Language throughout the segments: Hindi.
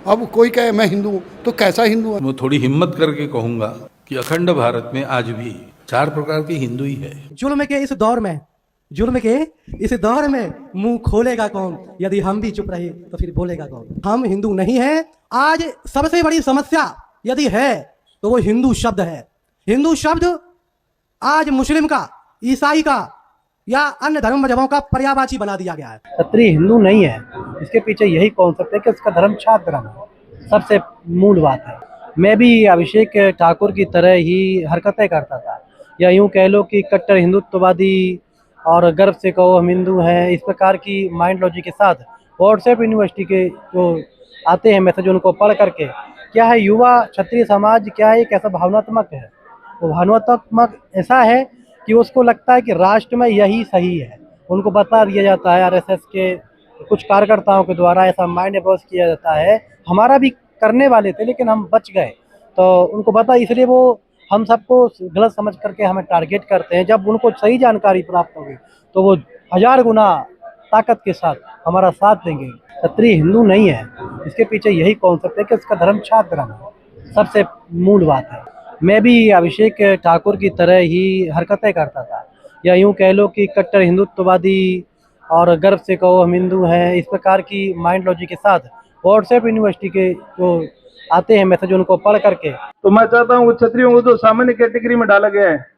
अब कोई कहे मैं हिंदू हूँ तो कैसा हिंदू है? मैं थोड़ी हिम्मत करके कहूंगा कि अखंड भारत में आज भी 4 प्रकार के हिंदू ही है। जुल्म के इस दौर में, जुल्म के इस दौर में मुंह खोलेगा कौन? यदि हम भी चुप रहे तो फिर बोलेगा कौन? हम हिंदू नहीं हैं। आज सबसे बड़ी समस्या यदि है तो वो हिंदू शब्द है। हिंदू शब्द आज मुस्लिम का, ईसाई का या अन्य धर्मजों का पर्यायवाची बना दिया गया है। क्षत्रिय हिंदू नहीं है, इसके पीछे यही कॉन्सेप्ट है कि उसका धर्म छात्र धर्म है। सबसे मूल बात है। मैं भी अभिषेक ठाकुर की तरह ही हरकतें करता था, या यूं कह लो कि कट्टर हिंदुत्ववादी और गर्व से कहो हम हिंदू हैं, इस प्रकार की माइंड लॉजिक के साथ व्हाट्सएप यूनिवर्सिटी के जो आते हैं मैसेज, उनको पढ़ करके क्या है, युवा क्षत्रिय समाज क्या है, एक ऐसा भावनात्मक है, वो भावनात्मक ऐसा है कि उसको लगता है कि राष्ट्र में यही सही है। उनको बता दिया जाता है, आरएसएस के कुछ कार्यकर्ताओं के द्वारा ऐसा माइंड अप्रोच किया जाता है। हमारा भी करने वाले थे लेकिन हम बच गए, तो उनको पता, इसलिए वो हम सबको गलत समझ करके हमें टारगेट करते हैं। जब उनको सही जानकारी प्राप्त होगी तो वो 1000 गुना ताकत के साथ हमारा साथ देंगे। क्षत्रिय हिंदू नहीं है, इसके पीछे यही कॉन्सेप्ट है कि उसका धर्म छात्र धर्म है। सबसे मूल बात है। मैं भी अभिषेक ठाकुर की तरह ही हरकतें करता था, या यूं कह लो कि कट्टर हिंदुत्ववादी और गर्व से कहो हम हिंदू हैं, इस प्रकार की माइंड लॉजिक के साथ व्हाट्सएप यूनिवर्सिटी के जो आते हैं मैसेज, उनको पढ़ करके। तो मैं चाहता हूँ क्षत्रियों को तो सामान्य कैटेगरी में डाला गया है,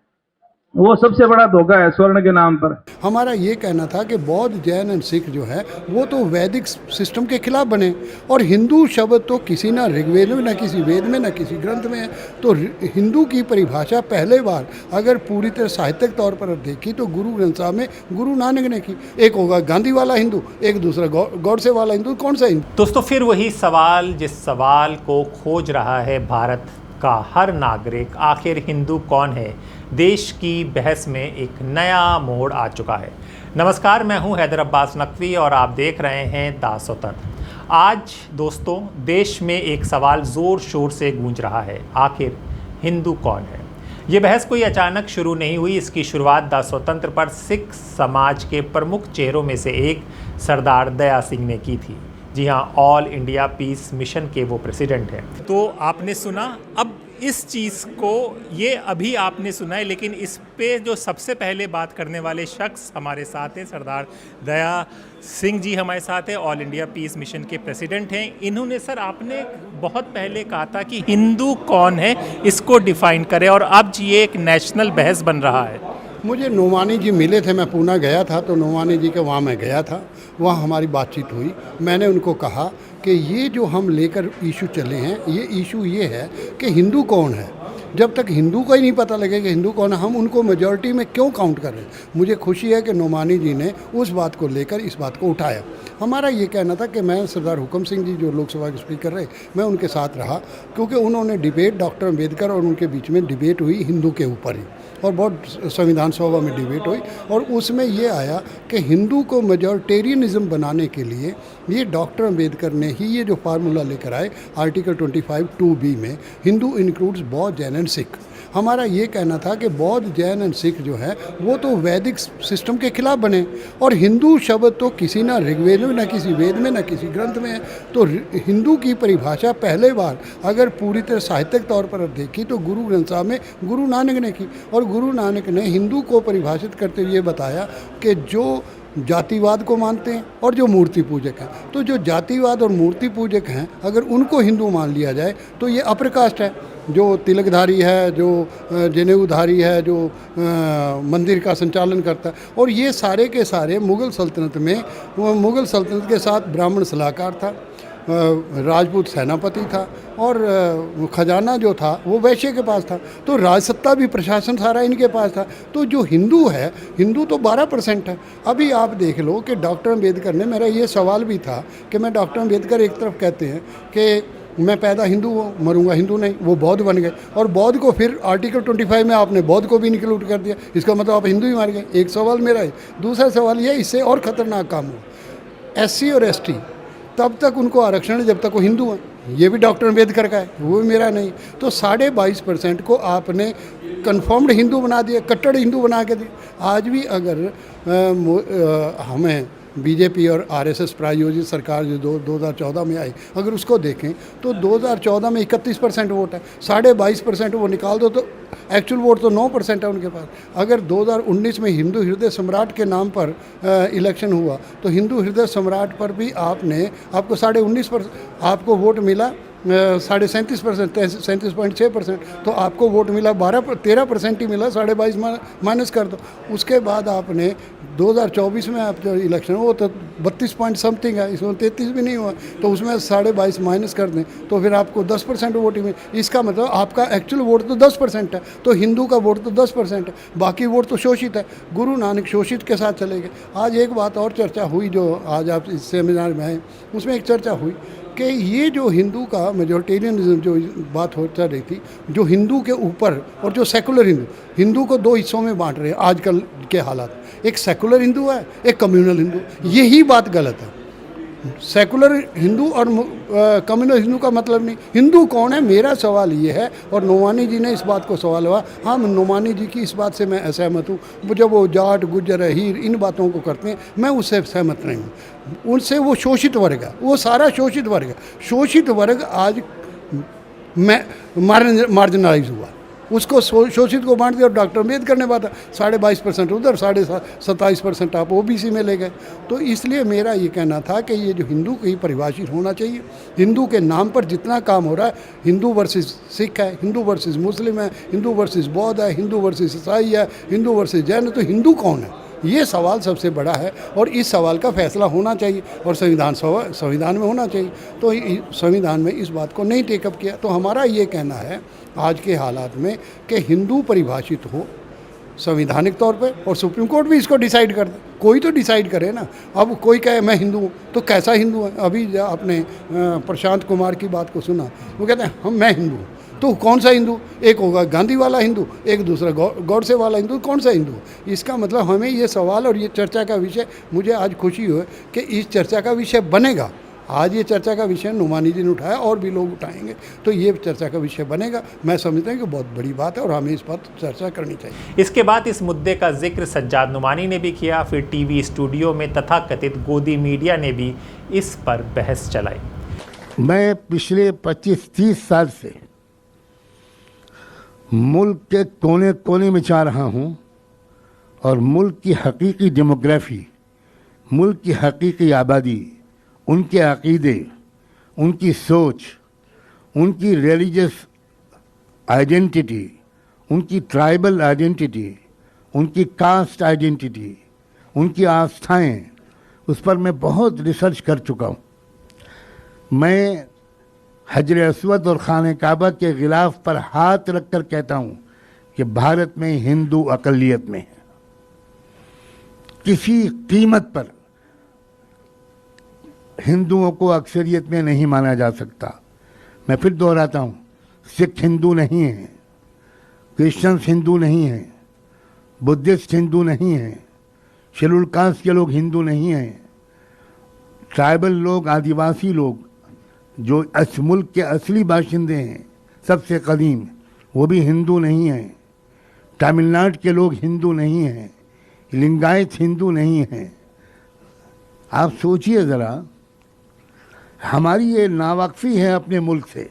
वो सबसे बड़ा धोखा है स्वर्ण के नाम पर। हमारा ये कहना था कि बौद्ध, जैन एंड सिख जो है वो तो वैदिक सिस्टम के खिलाफ बने, और हिंदू शब्द तो किसी ना ऋग्वेद में, ना किसी वेद में, ना किसी ग्रंथ में है। तो हिंदू की परिभाषा पहले बार अगर पूरी तरह साहित्यिक तौर पर देखी तो गुरु ग्रंथ साहब में गुरु नानक ने की। एक होगा गांधी वाला हिंदू, एक दूसरा गौडसे वाला हिंदू। कौन सा हिंदू? दोस्तों, फिर वही सवाल जिस सवाल को खोज रहा है भारत का हर नागरिक, आखिर हिंदू कौन है, देश की बहस में एक नया मोड़ आ चुका है। नमस्कार, मैं हूं हैदर अब्बास नकवी और आप देख रहे हैं दासोतंत्र। आज दोस्तों, देश में एक सवाल ज़ोर शोर से गूंज रहा है, आखिर हिंदू कौन है। ये बहस कोई अचानक शुरू नहीं हुई। इसकी शुरुआत दासोतंत्र पर सिख समाज के प्रमुख चेहरों में से एक सरदार दया सिंह ने की थी। जी हाँ, ऑल इंडिया पीस मिशन के वो प्रेसिडेंट हैं। तो आपने सुना, अब इस चीज़ को ये अभी आपने सुना है, लेकिन इस पे जो सबसे पहले बात करने वाले शख्स हमारे साथ हैं, सरदार दया सिंह जी हमारे साथ हैं, ऑल इंडिया पीस मिशन के प्रेसिडेंट हैं। इन्होंने, सर, आपने बहुत पहले कहा था कि हिंदू कौन है इसको डिफाइन करें, और अब जी ये एक नेशनल बहस बन रहा है। मुझे नोमानी जी मिले थे, मैं पूना गया था, तो नोमानी जी के वहाँ मैं गया था, वहाँ हमारी बातचीत हुई। मैंने उनको कहा कि ये जो हम लेकर इशू चले हैं, ये इशू ये है कि हिंदू कौन है। जब तक हिंदू को ही नहीं पता लगेगा हिंदू कौन है, हम उनको मेजॉरिटी में क्यों काउंट कर रहे हैं। मुझे खुशी है कि नोमानी जी ने उस बात को लेकर इस बात को उठाया। हमारा ये कहना था कि मैं सरदार हुकम सिंह जी जो लोकसभा के स्पीकर रहे, मैं उनके साथ रहा, क्योंकि उन्होंने डिबेट, डॉक्टर अम्बेडकर और उनके बीच में डिबेट हुई हिंदू के ऊपर ही, और बहुत संविधान सभा में डिबेट हुई, और उसमें ये आया कि हिंदू को मेजॉरिटेरियनिज्म बनाने के लिए ये डॉक्टर अम्बेडकर ने ही ये जो फार्मूला लेकर आए आर्टिकल 25(2)(b) में, हिंदू इंक्लूड्स बौद्ध, जैन एंड सिख। हमारा ये कहना था कि बौद्ध, जैन एंड सिख जो है वो तो वैदिक सिस्टम के खिलाफ बने, और हिंदू शब्द तो किसी ना ऋग्वेद में, ना किसी वेद में, ना किसी ग्रंथ में है। तो हिंदू की परिभाषा पहले बार अगर पूरी तरह साहित्यिक तौर पर देखी तो गुरु ग्रंथ साहब में गुरु नानक ने की, और गुरु नानक ने हिंदू को परिभाषित करते हुए बताया कि जो जातिवाद को मानते हैं और जो मूर्ति पूजक हैं, तो जो जातिवाद और मूर्ति पूजक हैं अगर उनको हिंदू मान लिया जाए तो ये अपर कास्ट है। जो तिलकधारी है, जो जनेऊधारी है, जो मंदिर का संचालन करता है, और ये सारे के सारे मुग़ल सल्तनत में, मुग़ल सल्तनत के साथ ब्राह्मण सलाहकार था, राजपूत सेनापति था, और खजाना जो था वो वैश्य के पास था। तो राजसत्ता भी, प्रशासन सारा इनके पास था। तो जो हिंदू है, हिंदू तो 12% है। अभी आप देख लो कि डॉक्टर अम्बेडकर ने, मेरा ये सवाल भी था कि मैं डॉक्टर अम्बेडकर एक तरफ कहते हैं कि मैं पैदा हिंदू हूँ, मरूंगा हिंदू नहीं, वो बौद्ध बन गए, और बौद्ध को फिर आर्टिकल 25 में आपने बौद्ध को भी इंक्लूड कर दिया, इसका मतलब आप हिंदू ही मार गए। एक सवाल मेरा है। दूसरा सवाल ये, इससे और ख़तरनाक काम हुआ, SC और ST तब तक उनको आरक्षण है जब तक वो हिंदू हैं। ये भी डॉक्टर अम्बेडकर का है, वो भी मेरा नहीं। तो 22.5% को आपने कन्फर्म्ड हिंदू बना दिया, कट्टर हिंदू बना के दिया। आज भी अगर हमें बीजेपी और आरएसएस प्रायोजित सरकार जो 2014 में आई, अगर उसको देखें तो 2014 में 31% वोट है, 22.5% वो निकाल दो तो एक्चुअल वोट तो 9% है उनके पास। अगर 2019 में हिंदू हृदय सम्राट के नाम पर इलेक्शन हुआ तो हिंदू हृदय सम्राट पर भी आपको 19.5% आपको वोट मिला, 37.5%, 37.6%, तो आपको वोट मिला 13% ही मिला, 22.5 माइनस कर दो। उसके बाद आपने 2024 में आप जो इलेक्शन वो तो 32 पॉइंट समथिंग है, इसमें 33 भी नहीं हुआ, तो उसमें 22.5 माइनस कर दें तो फिर आपको 10% वोट ही मिले। इसका मतलब आपका एक्चुअल वोट तो 10% है, तो हिंदू का वोट तो 10% है, बाकी वोट तो शोषित है। गुरु नानक शोषित के साथ चले गए। आज एक बात और चर्चा हुई जो आज आप इस सेमिनार में आए, उसमें एक चर्चा हुई कि ये जो हिंदू का मेजोरिटेरियनिज्म जो बात हो चल रही थी, जो हिंदू के ऊपर और जो सेकुलर हिंदू को दो हिस्सों में बांट रहे हैं आजकल के हालात, एक सेकुलर हिंदू है, एक कम्युनल हिंदू। यही बात गलत है। सेकुलर हिंदू और कम्युनल हिंदू का मतलब नहीं। हिंदू कौन है, मेरा सवाल ये है, और नोमानी जी ने इस बात को सवाल हुआ। हाँ, नोमानी जी की इस बात से मैं असहमत हूँ। जब वो जाट गुज्जर हीर इन बातों को करते हैं, मैं उससे सहमत नहीं हूँ। उनसे वो शोषित वर्ग है, वो सारा शोषित वर्ग है। शोषित वर्ग आज मार्जिनलाइज हुआ, उसको शोषित को बांट दिया। और डॉक्टर अम्बेडकर ने बात 22.5% उधर, 27% आप ओबीसी में ले गए। तो इसलिए मेरा ये कहना था कि ये जो हिंदू की परिभाषित होना चाहिए, हिंदू के नाम पर जितना काम हो रहा है, हिंदू वर्सेस सिख है, हिंदू वर्सेस मुस्लिम है, हिंदू वर्सेस बौद्ध है, हिंदू वर्सेस ईसाई है, हिंदू वर्सेस जैन है, तो हिंदू कौन है, ये सवाल सबसे बड़ा है। और इस सवाल का फैसला होना चाहिए और संविधान में होना चाहिए। तो संविधान में इस बात को नहीं टेकअप किया। तो हमारा ये कहना है आज के हालात में कि हिंदू परिभाषित हो संवैधानिक तौर पे, और सुप्रीम कोर्ट भी इसको डिसाइड कर दे। कोई तो डिसाइड करे ना। अब कोई कहे मैं हिंदू हूँ, तो कैसा हिंदू है? अभी आपने प्रशांत कुमार की बात को सुना, वो कहते हैं मैं हिंदू हूँ। तो कौन सा हिंदू? एक होगा गांधी वाला हिंदू, एक दूसरा गॉडसे वाला हिंदू। कौन सा हिंदू? इसका मतलब हमें ये सवाल और ये चर्चा का विषय, मुझे आज खुशी हुई कि इस चर्चा का विषय बनेगा। आज ये चर्चा का विषय नोमानी जी ने उठाया और भी लोग उठाएंगे, तो ये चर्चा का विषय बनेगा। मैं समझता हूँ कि बहुत बड़ी बात है और हमें इस पर चर्चा करनी चाहिए। इसके बाद इस मुद्दे का जिक्र सज्जाद नुमानी ने भी किया। फिर टीवी स्टूडियो में तथाकथित गोदी मीडिया ने भी इस पर बहस चलाई। मैं पिछले 25-30 साल से मुल्क के कोने कोने में जा रहा हूँ और मुल्क की हकीकी डेमोग्राफी, मुल्क की हकीकी आबादी, उनके अकीदे, उनकी सोच, उनकी रिलीजियस आइडेंटिटी, उनकी ट्राइबल आइडेंटिटी, उनकी कास्ट आइडेंटिटी, उनकी आस्थाएं, उस पर मैं बहुत रिसर्च कर चुका हूँ। मैं हजर अस्वद और खाने काबा के गिलाफ पर हाथ रखकर कहता हूँ कि भारत में हिंदू अकलियत में है। किसी कीमत पर हिंदुओं को अक्सरियत में नहीं माना जा सकता। मैं फिर दोहराता हूँ, सिख हिंदू नहीं हैं, क्रिश्चियंस हिंदू नहीं हैं, बुद्धिस्ट हिंदू नहीं हैं, शेड्यूल कास्ट के लोग हिंदू नहीं हैं, ट्राइबल लोग, आदिवासी लोग जो इस मुल्क के असली बाशिंदे हैं, सबसे कदीम, वो भी हिंदू नहीं हैं। तमिलनाडु के लोग हिंदू नहीं हैं, लिंगायत हिंदू नहीं हैं। आप सोचिए ज़रा, हमारी ये नावाकफ़ी है अपने मुल्क से,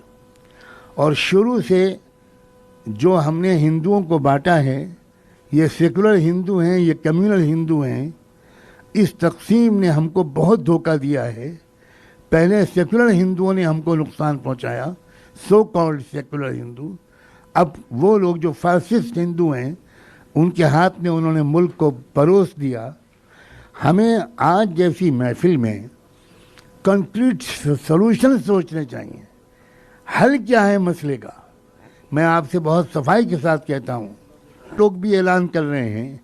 और शुरू से जो हमने हिंदुओं को बांटा है, ये सेकुलर हिंदू हैं, ये कम्युनल हिंदू हैं, इस तकसीम ने हमको बहुत धोखा दिया है। पहले सेकुलर हिंदुओं ने हमको नुकसान पहुंचाया, सो कॉल्ड सेकुलर हिंदू। अब वो लोग जो फासिस्ट हिंदू हैं, उनके हाथ में उन्होंने मुल्क को परोस दिया। हमें आज जैसी महफिल में कंक्रीट सॉल्यूशन सोचने चाहिए। हल क्या है मसले का? मैं आपसे बहुत सफाई के साथ कहता हूँ, लोग भी ऐलान कर रहे हैं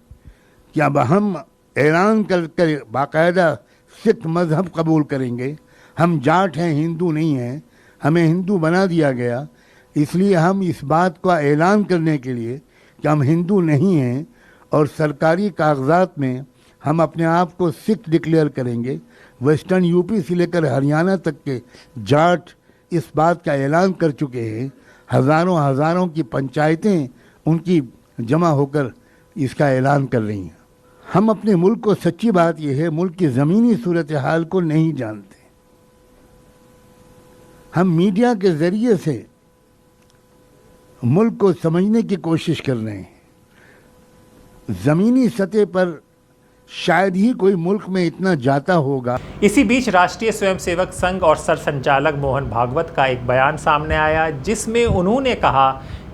कि अब हम ऐलान कर बाकायदा सिख मज़हब कबूल करेंगे। हम जाट हैं, हिंदू नहीं हैं, हमें हिंदू बना दिया गया, इसलिए हम इस बात का ऐलान करने के लिए कि हम हिंदू नहीं हैं और सरकारी कागजात में हम अपने आप को सिख डिक्लेयर करेंगे। वेस्टर्न यूपी से लेकर हरियाणा तक के जाट इस बात का ऐलान कर चुके हैं। हज़ारों की पंचायतें उनकी जमा होकर इसका ऐलान कर रही हैं। हम अपने मुल्क को, सच्ची बात यह है, मुल्क की ज़मीनी सूरत हाल को नहीं जानते। हम मीडिया के ज़रिए से मुल्क को समझने की कोशिश कर रहे हैं। ज़मीनी सतह पर शायद ही कोई मुल्क में इतना जाता होगा। इसी बीच राष्ट्रीय स्वयंसेवक संघ और सरसंचालक मोहन भागवत का एक बयान सामने आया, जिसमें उन्होंने कहा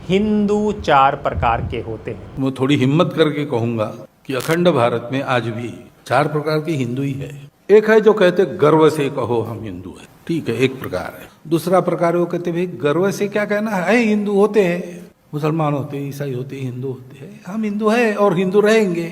हिंदू 4 प्रकार के होते हैं। मैं थोड़ी हिम्मत करके कहूंगा कि अखंड भारत में आज भी 4 प्रकार के हिंदू ही है। एक है जो कहते गर्व से कहो हम हिंदू हैं, ठीक है, एक प्रकार है। दूसरा प्रकार वो कहते भाई गर्व से क्या कहना है, हिंदू होते हैं, मुसलमान होते हैं, ईसाई होते हैं, हिंदू होते हैं, हम हिंदू हैं और हिंदू रहेंगे,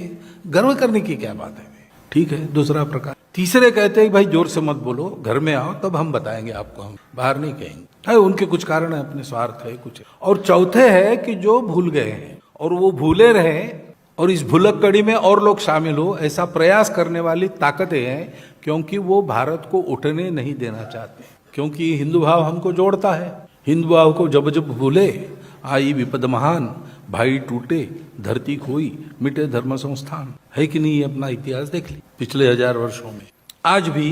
गर्व करने की क्या बात है, ठीक है, दूसरा प्रकार। तीसरे कहते हैं भाई जोर से मत बोलो, घर में आओ तब हम बताएंगे आपको, हम बाहर नहीं कहेंगे, है उनके कुछ कारण है, अपने स्वार्थ है कुछ। और चौथे है कि जो भूल गए हैं और वो भूले रहे और इस भुलक कड़ी में और लोग शामिल हो, ऐसा प्रयास करने वाली ताकतें हैं, क्योंकि वो भारत को उठने नहीं देना चाहते, क्योंकि हिंदू भाव हमको जोड़ता है। हिंदू भाव को जब जब भूले आई विपद महान, भाई टूटे धरती खोई, मिटे धर्म संस्थान, है कि नहीं? ये अपना इतिहास देख ली पिछले 1000 वर्षों में। आज भी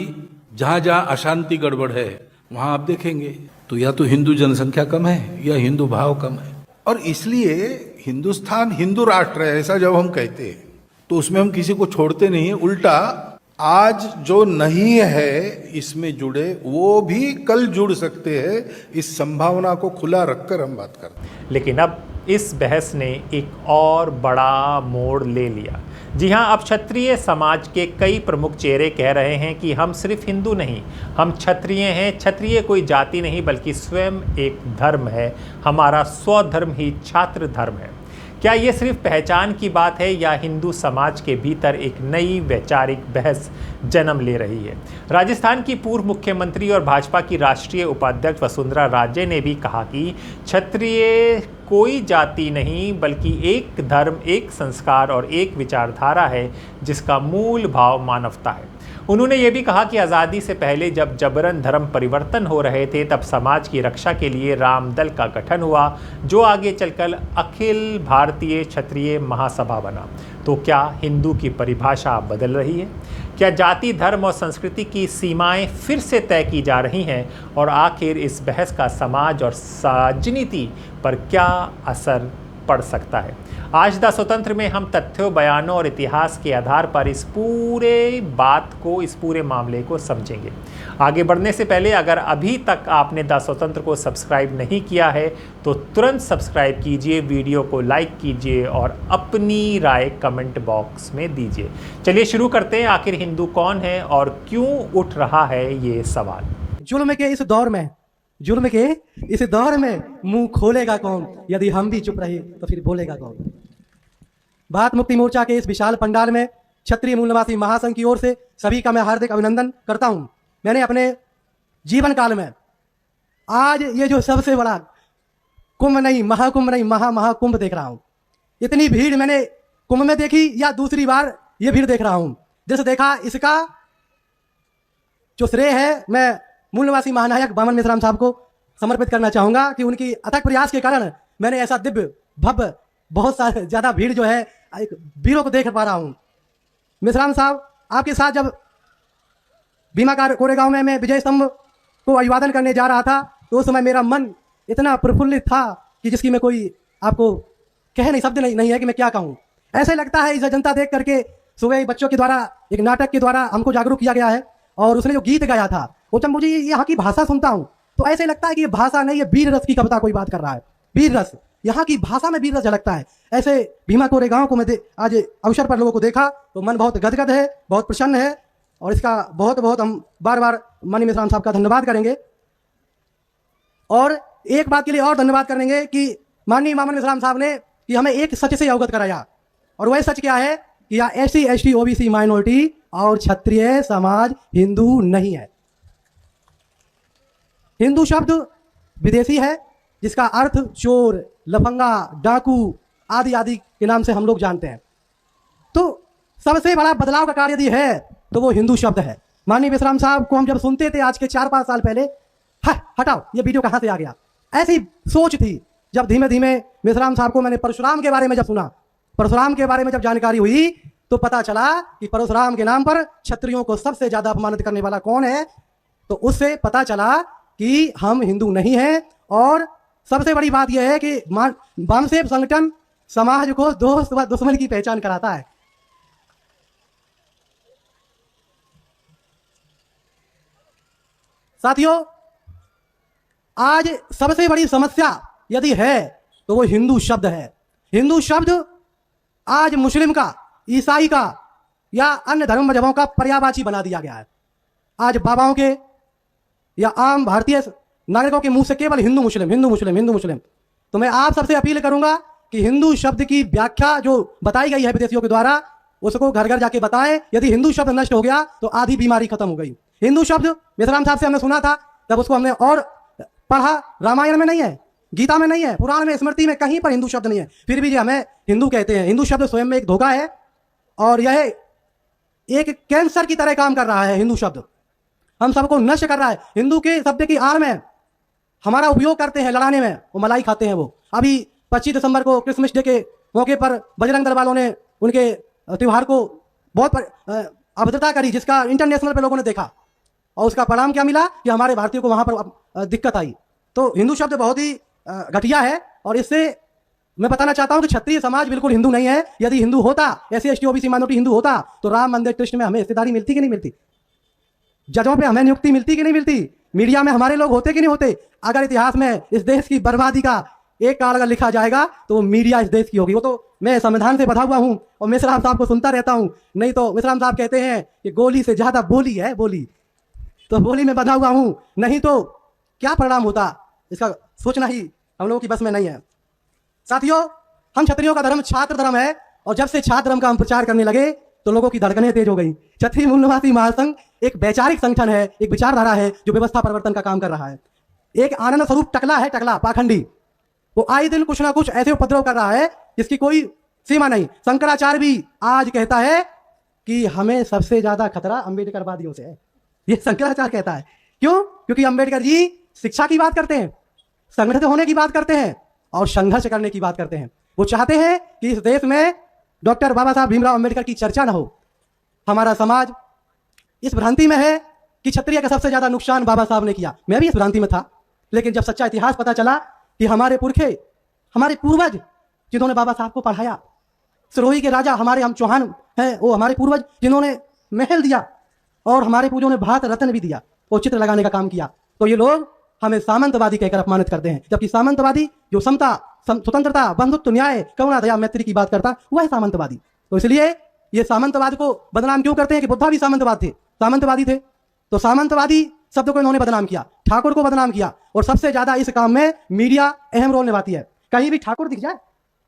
जहां जहां अशांति गड़बड़ है वहां आप देखेंगे तो या तो हिंदू जनसंख्या कम है या हिंदू भाव कम है। और इसलिए हिंदुस्तान हिंदू राष्ट्र है ऐसा जब हम कहते हैं तो उसमें हम किसी को छोड़ते नहीं है, उल्टा आज जो नहीं है इसमें जुड़े वो भी कल जुड़ सकते हैं, इस संभावना को खुला रखकर हम बात करते हैं। लेकिन अब इस बहस ने एक और बड़ा मोड़ ले लिया। जी हाँ, अब क्षत्रिय समाज के कई प्रमुख चेहरे कह रहे हैं कि हम सिर्फ हिंदू नहीं, हम क्षत्रिय हैं। क्षत्रिय कोई जाति नहीं बल्कि स्वयं एक धर्म है, हमारा स्वधर्म ही छात्र धर्म है। क्या ये सिर्फ पहचान की बात है या हिंदू समाज के भीतर एक नई वैचारिक बहस जन्म ले रही है? राजस्थान की पूर्व मुख्यमंत्री और भाजपा की राष्ट्रीय उपाध्यक्ष वसुंधरा राजे ने भी कहा कि क्षत्रिय कोई जाति नहीं बल्कि एक धर्म, एक संस्कार और एक विचारधारा है जिसका मूल भाव मानवता है। उन्होंने ये भी कहा कि आज़ादी से पहले जब जबरन धर्म परिवर्तन हो रहे थे तब समाज की रक्षा के लिए राम दल का गठन हुआ, जो आगे चलकर अखिल भारतीय क्षत्रिय महासभा बना। तो क्या हिंदू की परिभाषा बदल रही है? क्या जाति, धर्म और संस्कृति की सीमाएं फिर से तय की जा रही हैं? और आखिर इस बहस का समाज और राजनीति पर क्या असर पड़ सकता है? आज द स्वतंत्र में हम तथ्यों, बयानों और इतिहास के आधार पर इस पूरे बात को, इस पूरे मामले को समझेंगे। आगे बढ़ने से पहले अगर अभी तक आपने द स्वतंत्र को सब्सक्राइब नहीं किया है तो तुरंत सब्सक्राइब कीजिए, वीडियो को लाइक कीजिए और अपनी राय कमेंट बॉक्स में दीजिए। चलिए शुरू करते हैं। आखिर हिंदू कौन है और क्यों उठ रहा है ये सवाल? जुल्म के इस दौर में, जुल्म के इस दौर में मुंह खोलेगा कौन? यदि हम भी चुप रहे तो फिर बोलेगा कौन? भारत मुक्ति मोर्चा के इस विशाल पंडाल में क्षत्रिय मूल निवासी महासंघ की ओर से सभी का मैं हार्दिक अभिनंदन करता हूं। मैंने अपने जीवन काल में आज ये जो सबसे बड़ा कुंभ नहीं, महाकुंभ नहीं, महाकुंभ देख रहा हूं। इतनी भीड़ मैंने कुंभ में देखी या दूसरी बार ये भीड़ देख रहा हूं। जैसे देखा, इसका जो श्रेय है मैं मूल निवासी महानायक वामन मिश्राम साहब को समर्पित करना चाहूंगा कि उनकी अथक प्रयास के कारण मैंने ऐसा दिव्य भव्य बहुत सारे ज्यादा भीड़ जो है एक वीरों को देख पा रहा हूं। मिश्राम साहब, आपके साथ जब भीमा कोरेगांव में मैं विजय स्तंभ को अभिवादन करने जा रहा था तो उस समय मेरा मन इतना प्रफुल्लित था कि जिसकी मैं कोई आपको कह नहीं, शब्द नहीं है कि मैं क्या कहूँ। ऐसे लगता है इस जनता देख करके सुबह बच्चों के द्वारा एक नाटक के द्वारा हमको जागरूक किया गया है और उसने जो गीत गाया था वो जब मुझे यहाँ की भाषा सुनता हूँ तो ऐसे लगता है कि ये भाषा नहीं, ये वीर रस की कविता कोई बात कर रहा है। वीर रस, यहाँ की भाषा में वीर रस झलकता है। ऐसे भीमा कोरेगांव को मैं आज अवसर पर लोगों को देखा तो मन बहुत गदगद है, बहुत प्रसन्न है और इसका बहुत बहुत हम बार बार माननीय मिश्राम साहब का धन्यवाद करेंगे। और एक बात के लिए और धन्यवाद करेंगे कि माननीय वामन मिश्राम साहब ने कि हमें एक सच से अवगत कराया, और वह सच क्या है कि यहाँ SC ST OBC माइनॉरिटी और क्षत्रिय समाज हिंदू नहीं है। हिंदू शब्द विदेशी है जिसका अर्थ चोर, लफंगा, डाकू आदि आदि के नाम से हम लोग जानते हैं। तो सबसे बड़ा बदलाव का कार्य यदि है तो वो हिंदू शब्द है। माननीय विश्राम साहब को हम जब सुनते थे आज के 4-5 साल पहले, हटाओ ये वीडियो कहाँ से आ गया, ऐसी सोच थी। जब धीमे धीमे मिश्राम साहब को मैंने परशुराम के बारे में जब सुना, परशुराम के बारे में जब जानकारी हुई तो पता चला कि परशुराम के नाम पर क्षत्रियों को सबसे ज्यादा अपमानित करने वाला कौन है। तो उससे पता चला कि हम हिंदू नहीं हैं। और सबसे बड़ी बात यह है कि वामसेव संगठन समाज को दोस्त व दुश्मन की पहचान कराता है। साथियों, आज सबसे बड़ी समस्या यदि है तो वो हिंदू शब्द है। हिंदू शब्द आज मुस्लिम का, ईसाई का या अन्य धर्म मजहबों का पर्यायवाची बना दिया गया है। आज बाबाओं के या आम भारतीय नागरिकों के मुंह से केवल हिंदू मुस्लिम, हिंदू मुस्लिम, हिंदू मुस्लिम। तो मैं आप सबसे अपील करूंगा कि हिंदू शब्द की व्याख्या जो बताई गई है विदेशियों के द्वारा, उसको घर घर जाके बताएं। यदि हिंदू शब्द नष्ट हो गया तो आधी बीमारी खत्म हो गई। हिंदू शब्द मेसराम साहब से हमने सुना था, तब उसको हमने और पढ़ा। रामायण में नहीं है, गीता में नहीं है, पुराण में, स्मृति में कहीं पर हिंदू शब्द नहीं है। फिर भी हमें हिंदू कहते हैं। हिंदू शब्द स्वयं में एक धोखा है और यह एक कैंसर की तरह काम कर रहा है। हिंदू शब्द हम सबको नष्ट कर रहा है। हिंदू के शब्द की आड़ में हमारा उपयोग करते हैं लड़ाने में, वो मलाई खाते हैं। वो अभी 25 दिसंबर को क्रिसमस डे के मौके पर बजरंग दल वालों ने उनके त्यौहार को बहुत अभद्रता करी, जिसका इंटरनेशनल पे लोगों ने देखा और उसका परिणाम क्या मिला कि हमारे भारतीयों को वहां पर दिक्कत आई। तो हिंदू शब्द बहुत ही घटिया है और इससे मैं बताना चाहता हूं कि क्षत्रिय समाज बिल्कुल हिंदू नहीं है। यदि हिंदू होता, SC ST OBC minority Hindu होता, तो राम मंदिर ट्रस्ट में हमें हिस्सेदारी मिलती कि नहीं मिलती? जजों पे हमें नियुक्ति मिलती कि नहीं मिलती? मीडिया में हमारे लोग होते कि नहीं होते? अगर इतिहास में इस देश की बर्बादी का एक काल अगर लिखा जाएगा तो वो मीडिया इस देश की होगी। वो तो मैं संविधान से बधा हुआ हूं और मेसराम साहब को सुनता रहता हूं। नहीं तो मेसराम साहब कहते हैं कि गोली से ज्यादा बोली है, बोली। तो बोली में बधा हुआ हूं, नहीं तो क्या परिणाम होता इसका सोचना ही हम लोगों की बस में नहीं है। साथियों, हम क्षत्रियों का धर्म छात्र धर्म है और जब से छात्र धर्म का हम प्रचार करने लगे तो लोगों की धड़कनें तेज हो गई। क्षत्रिय मूल निवासी महासंघ एक वैचारिक संगठन है, एक विचारधारा है जो व्यवस्था परिवर्तन का काम कर रहा है। एक आनंद स्वरूप टकला है, टकला पाखंडी, वो आए दिन कुछ ना कुछ ऐसे उपद्रव कर रहा है जिसकी कोई सीमा नहीं। शंकराचार्य भी आज कहता है कि हमें सबसे ज्यादा खतरा अंबेडकरवादियों से है। ये शंकराचार्य कहता है। क्यों? क्योंकि अंबेडकर जी शिक्षा की बात करते हैं, संगठित होने की बात करते हैं और संघर्ष करने की बात करते हैं। वो चाहते हैं कि इस देश में डॉक्टर बाबा साहब भीमराव अंबेडकर की चर्चा ना हो। हमारा समाज इस भ्रांति में है कि क्षत्रिय का सबसे ज्यादा नुकसान बाबा साहब ने किया। मैं भी इस भ्रांति में था, लेकिन जब सच्चा इतिहास पता चला कि हमारे पुरखे, हमारे पूर्वज जिन्होंने बाबा साहब को पढ़ाया, सिरोही के राजा हमारे, हम चौहान हैं, वो हमारे पूर्वज जिन्होंने महल दिया और हमारे पूर्वजों ने भारत रत्न भी दिया, वो चित्र लगाने का काम किया, तो ये लोग हमें सामंतवादी कहकर अपमानित करते हैं। जबकि सामंतवादी जो समता, स्वतंत्रता, बंधुत्व, न्याय, करुणा, दया, मैत्री की बात करता वह है सामंतवादी। तो इसलिए ये सामंतवाद को बदनाम क्यों करते हैं कि बुद्धा भी सामंतवादी थे। तो सामंतवादी शब्द को इन्होंने बदनाम किया, ठाकुर को बदनाम किया और सबसे ज्यादा इस काम में मीडिया अहम रोल निभाती है। कहीं भी ठाकुर दिख जाए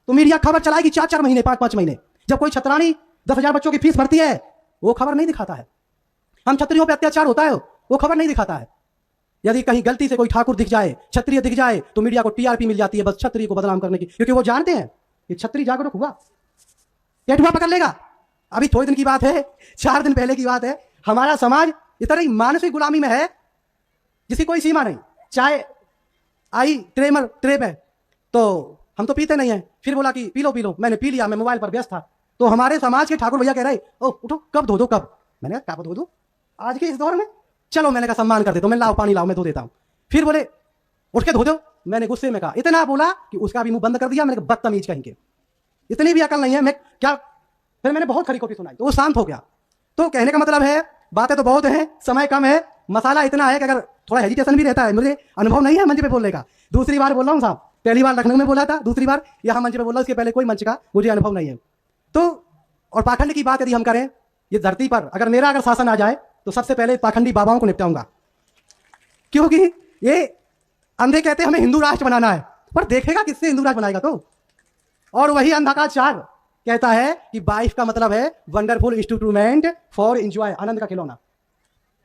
तो मीडिया खबर चलाएगी 4-4 महीने, 5-5 महीने। जब कोई छत्रानी 10,000 बच्चों की फीस भरती है वो खबर नहीं दिखाता है। हम क्षत्रियों पर अत्याचार होता है वो खबर नहीं दिखाता है। यदि कहीं गलती से कोई ठाकुर दिख जाए, क्षत्रिय दिख जाए, तो मीडिया को TRP मिल जाती है बस क्षत्रिय को बदनाम करने की, क्योंकि वो जानते हैं कि क्षत्रिय जागरूक हुआ केटुआ पकड़ लेगा। अभी थोड़े दिन की बात है, 4 दिन पहले की बात है, हमारा समाज इतनी मानसिक गुलामी में है जिसकी कोई सीमा नहीं। चाय आई ट्रे पे तो हम तो पीते नहीं है, फिर बोला कि पी लो, मैंने पी लिया, मैं मोबाइल पर व्यस्त था। तो हमारे समाज के ठाकुर भैया कह रहे, ओ उठो, कब धो दो, कब? मैंने कहा कब धो दो आज के इस दौर में? चलो, मैंने कहा सम्मान कर देता हूं, मैं लाओ पानी लाओ, मैं धो देता हूं। फिर बोले उठ के धो दो। मैंने गुस्से में कहा, इतना बोला कि उसका भी मुंह बंद कर दिया। मैंने कहा बदतमीज कहेंगे, इतनी भी अकल नहीं है, मैं क्या? फिर मैंने बहुत खरी खोटी सुनाई तो वो शांत हो गया। तो कहने का मतलब है बातें तो बहुत हैं, समय कम है, मसाला इतना है कि अगर थोड़ा हेजिटेशन भी रहता है, मुझे अनुभव नहीं है मंच पे बोलने का। दूसरी बार बोल रहा हूँ साहब, पहली बार लखनऊ में बोला था, दूसरी बार यहाँ मंच पे बोला, उसके पहले कोई मंच का मुझे अनुभव नहीं है। तो और पाखंड की बात यदि हम करें, ये धरती पर अगर शासन आ जाए तो सबसे पहले पाखंडी बाबाओं को निपटाऊंगा, क्योंकि ये अंधे कहते हैं हमें हिंदू राष्ट्र बनाना है, पर देखेगा किससे हिंदू राष्ट्र बनाएगा तो। और वही अंधकाचार कहता है कि वाइफ का मतलब है वंडरफुल इंस्ट्रूमेंट फॉर एंजॉय, आनंद का खिलौना,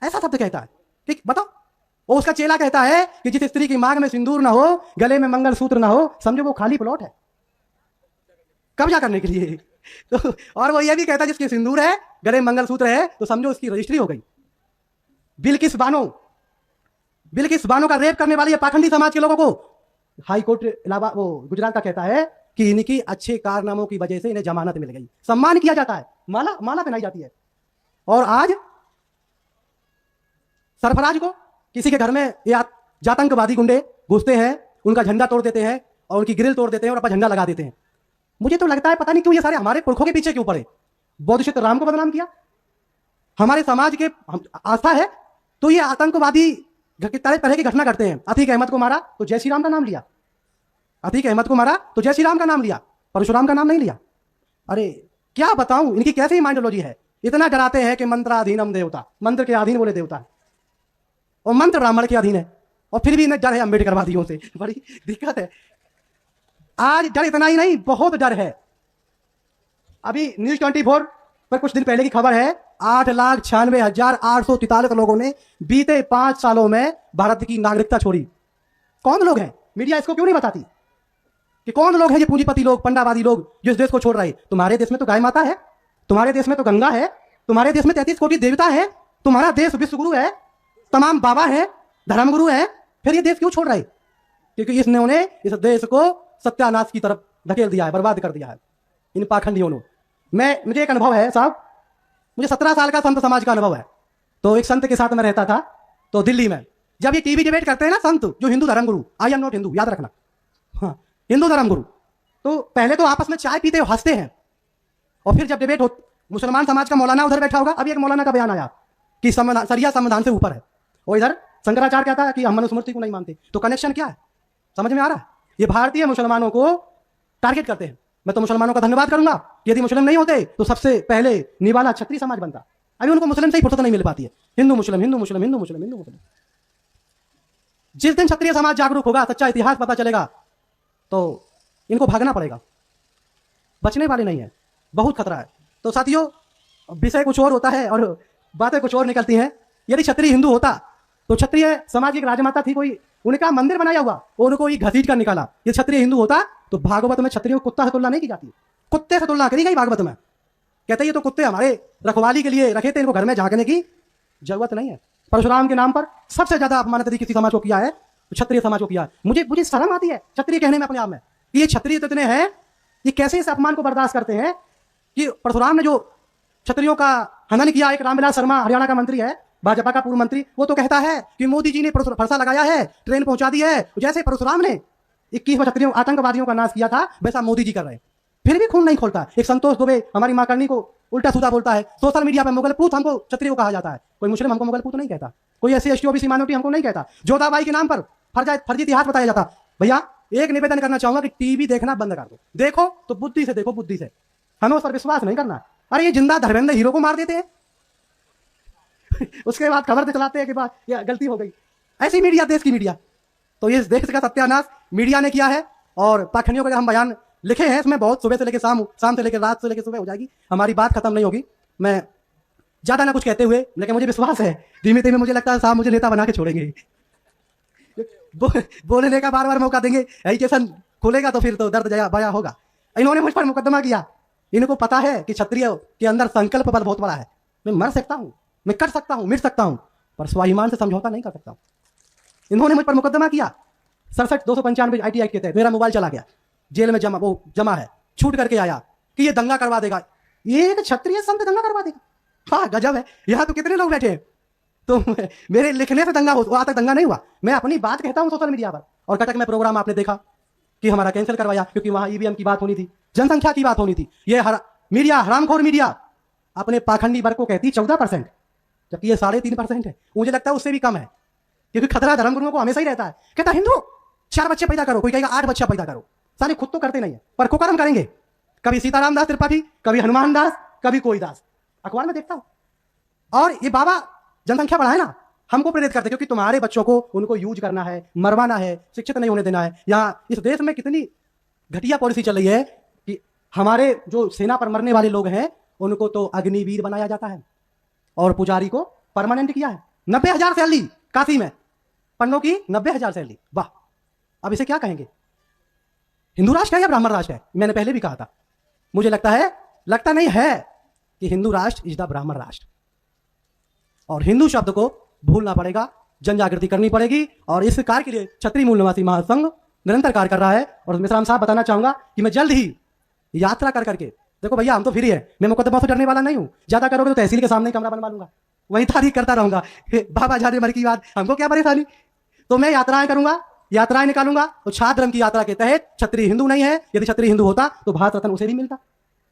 ऐसा शब्द कहता है। ठीक बताओ, वो उसका चेला कहता है कि जिस स्त्री की मांग में सिंदूर ना हो, गले में मंगलसूत्र ना हो, समझो वो खाली प्लॉट है कब्जा करने के लिए। तो और वो ये भी कहता है जिसके सिंदूर है, गले में मंगलसूत्र है, तो समझो उसकी रजिस्ट्री हो गई। बिल्किस बानो का रेप करने वाले ये पाखंडी समाज के लोगों को हाई कोर्ट गुजरात का कहता है कि इनकी अच्छे कारनामों की वजह से इन्हें जमानत मिल गई, सम्मान किया जाता है। माला माला पहनाई जाती है। और आज सरफराज को किसी के घर में या जातंकवादी गुंडे घुसते हैं, उनका झंडा तोड़ देते हैं और उनकी ग्रिल तोड़ देते हैं और अपना झंडा लगा देते हैं। मुझे तो लगता है पता नहीं क्यों ये सारे हमारे पुरखों के पीछे क्यों पड़े। बौद्धशित राम को बदनाम किया, हमारे समाज के आस्था है तो ये आतंकवादी तरह की घटना करते हैं। अतीक अहमद को मारा तो जय श्री राम का नाम लिया, अतीक अहमद को मारा तो जय श्री राम का नाम लिया, परशुराम का नाम नहीं लिया। अरे क्या बताऊं इनकी कैसी माइंडोलॉजी है। इतना डराते हैं कि मंत्राधीनम देवता, मंत्र के अधीन बोले देवता, और मंत्र ब्राह्मण के अधीन है, और फिर भी इन्हें डर है अम्बेडकरवादियों से। बड़ी दिक्कत है। आज डर इतना ही नहीं, बहुत डर है। अभी न्यूज 24 पर कुछ दिन पहले की खबर है, 8,96,843 लोगों ने बीते 5 सालों में भारत की नागरिकता छोड़ी। कौन लोग हैं? मीडिया इसको क्यों नहीं बताती कि कौन लोग हैं ये पूंजीपति लोग, पंडावादी लोग जो इस देश को छोड़ रहे हैं। तुम्हारे देश में तो गाय माता है, तुम्हारे देश में तो गंगा है, तुम्हारे देश में 33 कोटि देवता है, तुम्हारा देश विश्वगुरु है, तमाम बाबा है, धर्मगुरु है, फिर ये देश क्यों छोड़ रहे? क्योंकि इसने इस देश को सत्यानाश की तरफ धकेल दिया है, बर्बाद कर दिया है इन पाखंडियों ने। मुझे एक अनुभव है साहब, मुझे 17 साल का संत समाज का अनुभव है। तो एक संत के साथ मैं रहता था, तो दिल्ली में जब ये टीवी डिबेट करते हैं ना संत, जो हिंदू धर्मगुरु, आई एम नॉट हिंदू, याद रखना, हाँ हिंदू धर्मगुरु, तो पहले तो आपस में चाय पीते हंसते हैं, और फिर जब डिबेट हो, मुसलमान समाज का मौलाना उधर बैठा होगा। अभी एक मौलाना का बयान आया कि सरिया संविधान से ऊपर है, और इधर शंकराचार्य कहता है कि हम मनुस्मृति को नहीं मानते। तो कनेक्शन क्या है, समझ में आ रहा है? ये भारतीय मुसलमानों को टारगेट करते हैं। मैं तो मुसलमानों का धन्यवाद करूंगा, यदि मुस्लिम नहीं होते तो सबसे पहले निवाला क्षत्रिय समाज बनता। अभी उनको मुस्लिम से ही फुर्सत नहीं मिल पाती है, हिंदू मुस्लिम, हिंदू मुस्लिम, हिंदू मुस्लिम, हिंदू मुस्लिम। जिस दिन क्षत्रिय समाज जागरूक होगा, सच्चा इतिहास पता चलेगा, तो इनको भागना पड़ेगा, बचने वाले नहीं है, बहुत खतरा है। तो साथियों, विषय कुछ और होता है और बातें कुछ और निकलती हैं। यदि क्षत्रिय हिंदू होता तो क्षत्रिय समाज की एक राजमाता थी कोई, उनका मंदिर बनाया हुआ, उनको ही घसीट कर निकाला। ये क्षत्रिय हिंदू होता तो भागवत में क्षत्रियों को कुत्ता से तुलना नहीं की जाती, कुत्ते से तुलना करी गई भागवत में। कहते ये तो कुत्ते हमारे रखवाली के लिए रखे थे, इनको घर में झांकने की जरूरत नहीं है। परशुराम के नाम पर सबसे ज्यादा अपमानित यदि किसी समाज को किया है तो क्षत्रिय समाज को किया है। मुझे शर्म आती है क्षत्रिय कहने में अपने आप में कि ये क्षत्रिय तो इतने हैं, ये कैसे इस अपमान को बर्दाश्त करते हैं कि परशुराम ने जो क्षत्रियों का हनन किया। एक रामविलास शर्मा हरियाणा का मंत्री है, भाजपा का पूर्व मंत्री, वो तो कहता है कि मोदी जी ने फरसा लगाया है, ट्रेन पहुंचा दी है। जैसे परशुराम ने 21 क्षत्रियों आतंकवादियों का नाश किया था, वैसा मोदी जी कर रहे हैं, फिर भी खून नहीं खोलता। एक संतोष दुबे हमारी मां करनी को उल्टा सीधा बोलता है सोशल मीडिया पर, मुगलपूत हमको क्षत्रिय को कहा जाता है। कोई मुस्लिम हमको मुगलपूत नहीं कहता, कोई ऐसी एसटी ओबीसी माइनॉरिटी हमको नहीं कहता। जोधाबाई के नाम पर फर्जी इतिहास बताया जाता। भैया एक निवेदन करना चाहूंगा कि टीवी देखना बंद कर दो, देखो तो बुद्धि से देखो, बुद्धि से, हमें उस पर विश्वास नहीं करना। अरे ये जिंदा धर्मेंद्र हीरो को मार देते हैं उसके बाद खबर चलाते हैं कि बात ये गलती हो गई। ऐसी मीडिया, देश की मीडिया, तो ये देश का सत्यानाश मीडिया ने किया है। और पाखंडियों के हम बयान लिखे हैं, इसमें बहुत सुबह से लेकर शाम से लेकर रात से लेकर सुबह हो जाएगी, हमारी बात खत्म नहीं होगी। मैं ज्यादा ना कुछ कहते हुए, लेकिन मुझे विश्वास है धीमे धीमे मुझे लगता है साहब मुझे नेता बना के छोड़ेंगे। बोलने का बार बार मौका देंगे, एजुकेशन खुलेगा तो फिर तो दर्द बया होगा। इन्होंने मुझ पर मुकदमा किया, इनको पता है कि क्षत्रिय के अंदर संकल्प बल बहुत बड़ा है। मैं मर सकता हूं, मैं कर सकता हूं, मिट सकता हूं, पर स्वाभिमान से समझौता नहीं कर सकता। इन्होंने मुझ पर मुकदमा किया 67-295 ITI के तहत। मेरा मोबाइल चला गया, जेल में जमा है, छूट करके आया कि ये दंगा करवा देगा, ये क्षत्रिय संत दंगा करवा देगा। हाँ गजब है, यहाँ तो कितने लोग बैठे हैं। तो मेरे लिखने से दंगा हो, वहां तक दंगा नहीं हुआ, मैं अपनी बात कहता हूं सोशल मीडिया पर। और कटक में प्रोग्राम आपने देखा कि हमारा कैंसिल करवाया, क्योंकि वहां EVM की बात होनी थी, जनसंख्या की बात होनी थी। ये मीडिया, हरामखोर मीडिया अपने पाखंडी वर्ग को कहती 14%, जबकि ये 3.5% है। मुझे लगता है उससे भी कम है, क्योंकि खतरा धर्मगुरुओं को हमेशा ही रहता है। कहता हिंदू 4 बच्चे पैदा करो, कोई कहेगा 8 बच्चा पैदा करो। सारे खुद तो करते नहीं है, पर कुकर्म करेंगे, कभी सीताराम दास त्रिपाठी, कभी हनुमान दास, कभी कोई दास, अखबार में देखता हूं। और ये बाबा जनसंख्या बढ़ाए ना, हमको प्रेरित करते, क्योंकि तुम्हारे बच्चों को उनको यूज करना है, मरवाना है, शिक्षित नहीं होने देना है। यहाँ इस देश में कितनी घटिया पॉलिसी चल रही है कि हमारे जो सेना पर मरने वाले लोग हैं उनको तो अग्निवीर बनाया जाता है और पुजारी को परमानेंट किया है। 90,000 सैलरी काशी में, पन्नों की 90,000 सैलरी, वाह। अब इसे क्या कहेंगे, हिंदू राष्ट्र है या ब्राह्मण राष्ट्र है? मैंने पहले भी कहा था, मुझे लगता नहीं है कि हिंदू राष्ट्र इज द ब्राह्मण राष्ट्र। और हिंदू शब्द को भूलना पड़ेगा, जन जागृति करनी पड़ेगी। और इस कार्य के लिए क्षत्रिय मूल निवासी महासंघ निरंतर कार्य कर रहा है। और मिश्राम साहब बताना चाहूंगा कि मैं जल्द ही यात्रा कर करके देखो भैया हम तो फ्री है, मैं मुकदमा से डरने वाला नहीं हूँ। ज्यादा करोगे तो तहसील के सामने ही कमरा बनवा लूंगा, वही तारीख करता रहूंगा। बाबा जाने मर की बात, हमको क्या परेशानी। तो मैं यात्राएं करूंगा, यात्राएं निकालूंगा। तो छात्र धर्म की यात्रा के तहत क्षत्रिय हिंदू नहीं है, यदि क्षत्रिय हिंदू होता तो भारत रत्न उसे भी मिलता।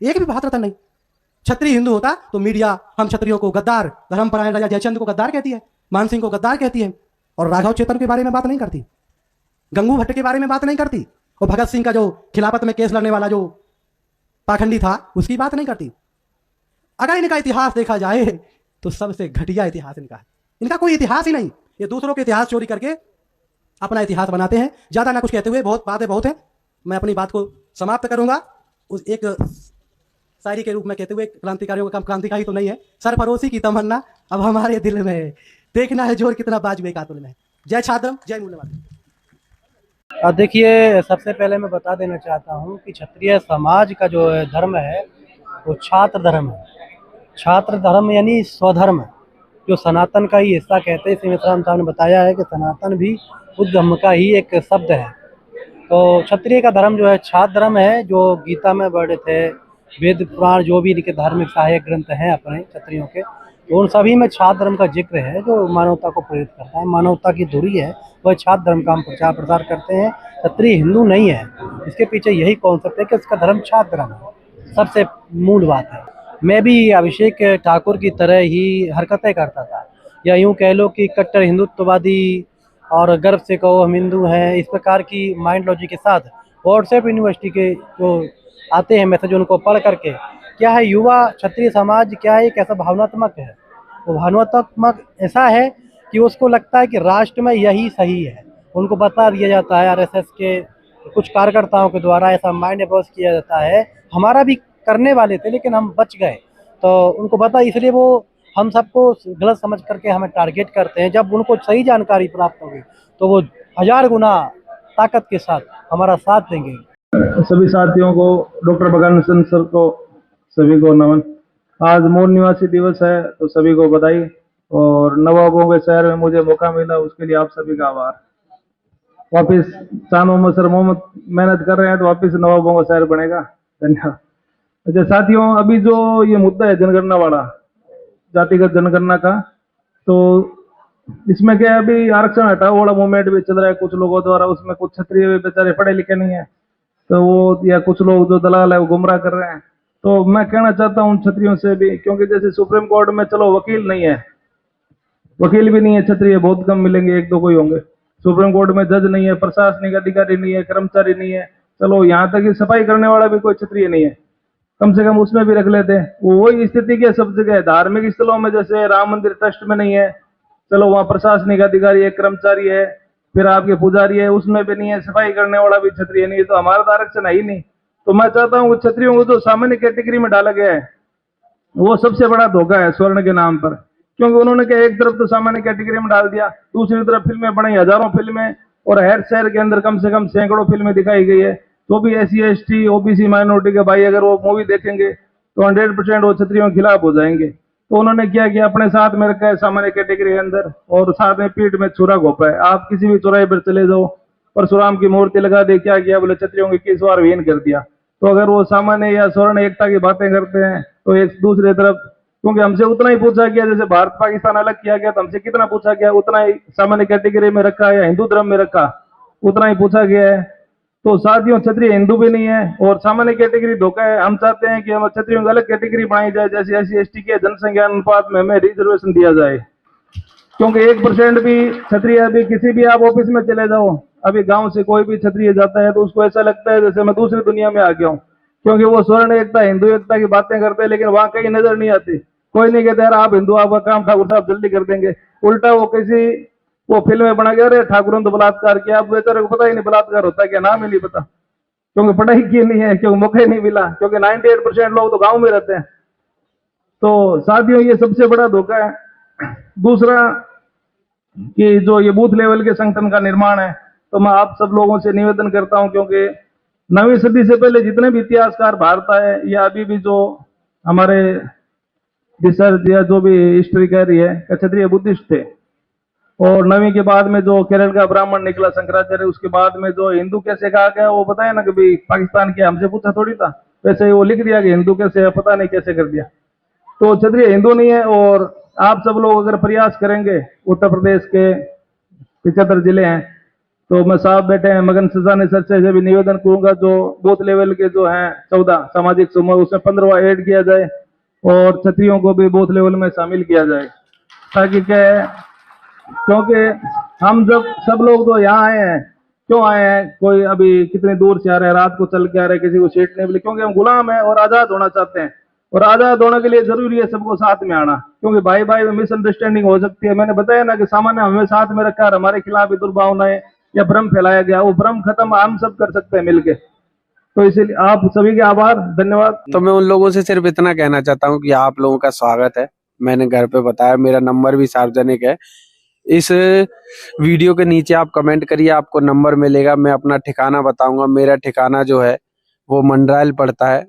एक भी भारत रत्न नहीं। क्षत्रिय हिंदू होता तो मीडिया हम क्षत्रियों को गद्दार, धर्मपरायण राजा जयचंद को गद्दार कहती है, मान सिंह को गद्दार कहती है, और राघव चेतन के बारे में बात नहीं करती, गंगू भट्ट के बारे में बात नहीं करती, और भगत सिंह का जो खिलाफत में केस लड़ने वाला जो पाखंडी था उसकी बात नहीं करती। अगर इनका इतिहास देखा जाए तो सबसे घटिया इतिहास इनका है। इनका कोई इतिहास ही नहीं, ये दूसरों के इतिहास चोरी करके अपना इतिहास बनाते हैं। ज्यादा ना कुछ कहते हुए, बहुत बातें बहुत हैं, मैं अपनी बात को समाप्त करूंगा उस एक शायरी के रूप में कहते हुए, क्रांतिकारियों का काम क्रांतिकारी तो नहीं है, सरफरोशी की तमन्ना अब हमारे दिल में है, देखना है जोर कितना बाजुए कातुल में। जय छात्र, जय मूल्यवान। देखिए, सबसे पहले मैं बता देना चाहता हूँ कि क्षत्रिय समाज का जो धर्म है वो छात्र धर्म है। छात्र धर्म यानी स्वधर्म, जो सनातन का ही हिस्सा कहते हैं। श्री राम साहब ने बताया है कि सनातन भी बुद्ध धर्म का ही एक शब्द है। तो क्षत्रिय का धर्म जो है छात्र धर्म है, जो गीता में वर्णित है, वेद पुराण जो भी इनके धार्मिक सहायक ग्रंथ हैं अपने क्षत्रियों के, तो उन सभी में छात्र धर्म का जिक्र है, जो मानवता को प्रेरित करता है। मानवता की धुरी है, वह छात्र धर्म का हम प्रचार प्रसार करते हैं। क्षत्रिय हिंदू नहीं है, इसके पीछे यही कॉन्सेप्ट है कि उसका धर्म छात्र धर्म है, सबसे मूल बात है। मैं भी अभिषेक ठाकुर की तरह ही हरकतें करता था, या यूँ कह लो कि कट्टर हिंदुत्ववादी और गर्व से कहो हम हिंदू हैं, इस प्रकार की माइंडोलॉजी के साथ व्हाट्सएप यूनिवर्सिटी के जो आते हैं मैसेज, उनको पढ़ करके क्या है, युवा क्षत्रिय समाज क्या है, एक ऐसा भावनात्मक है, वो भावनात्मक ऐसा है कि उसको लगता है कि राष्ट्र में यही सही है। उनको बता दिया जाता है, आरएसएस के कुछ कार्यकर्ताओं के द्वारा ऐसा माइंड अप्रोच किया जाता है। हमारा भी करने वाले थे लेकिन हम बच गए, तो उनको पता, इसलिए वो हम सबको गलत समझ करके हमें टारगेट करते हैं। जब उनको सही जानकारी प्राप्त होगी तो वो 1000 गुना ताकत के साथ हमारा साथ देंगे। सभी साथियों को, डॉक्टर भगवान सर को, सभी को नमन। आज मूल निवासी दिवस है तो सभी को बधाई, और नवाबों के शहर में मुझे मौका मिला उसके लिए आप सभी का आभार। वापिस शान मोहम्मद सर मोहम्मद मेहनत कर रहे हैं तो वापिस नवाबों का शहर बनेगा। धन्यवाद। अच्छा साथियों, अभी जो ये मुद्दा है जनगणना वाला, जातिगत जनगणना का, तो इसमें क्या है, अभी आरक्षण हटाओ वाला मूवमेंट भी चल रहा है कुछ लोगों द्वारा। उसमें कुछ क्षत्रिय बेचारे पढ़े लिखे नहीं है, तो वो, या कुछ लोग जो दलाल है वो गुमराह कर रहे हैं। तो मैं कहना चाहता हूँ क्षत्रियों से भी, क्योंकि जैसे सुप्रीम कोर्ट में चलो वकील नहीं है, वकील भी नहीं है क्षत्रिय, बहुत कम मिलेंगे, एक दो कोई होंगे। सुप्रीम कोर्ट में जज नहीं है, प्रशासनिक अधिकारी नहीं है, कर्मचारी नहीं है, चलो यहाँ तक कि सफाई करने वाला भी कोई क्षत्रिय नहीं है, कम से कम उसमें भी रख लेते। वो वही स्थिति क्या सब जगह है। धार्मिक स्थलों में जैसे राम मंदिर ट्रस्ट में नहीं है, चलो वहाँ प्रशासनिक अधिकारी है, कर्मचारी है, फिर आपके पुजारी है, उसमें भी नहीं है, सफाई करने वाला भी क्षत्रिय नहीं है, तो हमारा तो आरक्षण है ही नहीं। तो मैं चाहता हूँ क्षत्रियों को जो सामान्य कैटेगरी में डाला गया है वो सबसे बड़ा धोखा है स्वर्ण के नाम पर। क्योंकि उन्होंने क्या, एक तरफ तो सामान्य कैटेगरी में डाल दिया, दूसरी तरफ फिल्में बनाई, हजारों फिल्में, और हर शहर के अंदर कम से कम सैकड़ों फिल्में दिखाई गई है। तो भी SC ST OBC माइनॉरिटी के भाई अगर वो मूवी देखेंगे तो 100% वो क्षत्रियों के खिलाफ हो जाएंगे। तो उन्होंने क्या किया, अपने साथ में रखा है सामान्य कैटेगरी के अंदर, और साथ में पीठ में छुरा घोपा है। आप किसी भी चौराहे पर चले जाओ, परशुराम की मूर्ति लगा दे, क्या किया, बोले क्षत्रियों की किस बार विहीन कर दिया। तो अगर वो सामान्य या स्वर्ण एकता की बातें करते हैं तो एक दूसरे तरफ, क्योंकि हमसे उतना ही पूछा गया, जैसे भारत पाकिस्तान अलग किया गया तो हमसे कितना पूछा गया, उतना ही सामान्य कैटेगरी में रखा या हिंदू धर्म में रखा, उतना ही पूछा गया है। तो साथियों, क्षत्रिय हिंदू भी नहीं है और सामान्य कैटेगरी धोखा है। हम चाहते हैं कि हम क्षत्रियों की अलग कैटेगरी बनाई जाए, जैसे SC ST के जनसंख्या अनुपात में हमें रिजर्वेशन दिया जाए। क्योंकि 1% भी क्षत्रिय, अभी किसी भी आप ऑफिस में चले जाओ, अभी गांव से कोई भी क्षत्रिय जाता है तो उसको ऐसा लगता है जैसे मैं दूसरी दुनिया में आ गया हूँ, क्योंकि वो स्वर्ण एकता, हिंदू एकता की बातें करते हैं, लेकिन वहां कहीं नजर नहीं आती। कोई नहीं कहता यार आप हिंदू, आपका काम ठाकुर साहब जल्दी कर देंगे। उल्टा वो किसी, वो फिल्म में बना गया, अरे ठाकुरों ने तो बलात्कार किया, अब बेचारे को पता ही नहीं बलात्कार होता है क्या, नाम ही नहीं पता, क्योंकि पढ़ाई की नहीं है, क्योंकि मौका ही नहीं मिला, क्योंकि 98% लोग तो गांव में रहते हैं। तो साथियों, ये सबसे बड़ा धोखा है। दूसरा कि जो ये बूथ लेवल के संगठन का निर्माण है, तो मैं आप सब लोगों से निवेदन करता हूं, क्योंकि 9वीं सदी से पहले जितने भी इतिहासकार भारत आए या अभी भी जो हमारे रिसर्च या जो भी हिस्ट्री कह रही है, क्षत्रिय बुद्धिस्ट थे। और 9वीं के बाद में जो केरल का ब्राह्मण निकला शंकराचार्य, उसके बाद में जो हिंदू कैसे कहा गया वो बताया ना, कभी पाकिस्तान के, हमसे पूछा थोड़ी था, वैसे ही वो लिख दिया कि हिंदू कैसे है, पता नहीं कैसे कर दिया। तो क्षत्रिय हिंदू नहीं है। और आप सब लोग अगर प्रयास करेंगे, उत्तर प्रदेश के 75 जिले हैं, तो मैं साहब बैठे हैं मगन सजाने सर से भी निवेदन करूंगा, जो बूथ लेवल के जो हैं 14 सामाजिक समूह, उसमें 15वां ऐड किया जाए और क्षत्रियों को भी बूथ लेवल में शामिल किया जाए। ताकि क्या है, क्योंकि हम जब सब लोग तो यहाँ आए हैं, क्यों आए हैं, कोई अभी कितने दूर से आ रहे हैं, रात को चल के आ रहे हैं, किसी को सीट नहीं मिली, क्योंकि हम गुलाम हैं और आजाद होना चाहते हैं। और आजाद होने के लिए जरूरी है सबको साथ में आना, क्योंकि भाई भाई में मिसअंडरस्टैंडिंग हो सकती है। मैंने बताया ना कि सामान्य हमें साथ में रखा, हमारे खिलाफ भी दुर्भावनाएं या भ्रम फैलाया गया, वो भ्रम खत्म हम सब कर सकते हैं मिलके। तो इसीलिए आप सभी के आभार, धन्यवाद। तो मैं उन लोगों से सिर्फ इतना कहना चाहता हूँ कि आप लोगों का स्वागत है। मैंने घर पे बताया, मेरा नंबर भी सार्वजनिक है। इस वीडियो के नीचे आप कमेंट करिए, आपको नंबर मिलेगा। मैं अपना ठिकाना बताऊंगा। मेरा ठिकाना जो है वो मंडरायल पड़ता है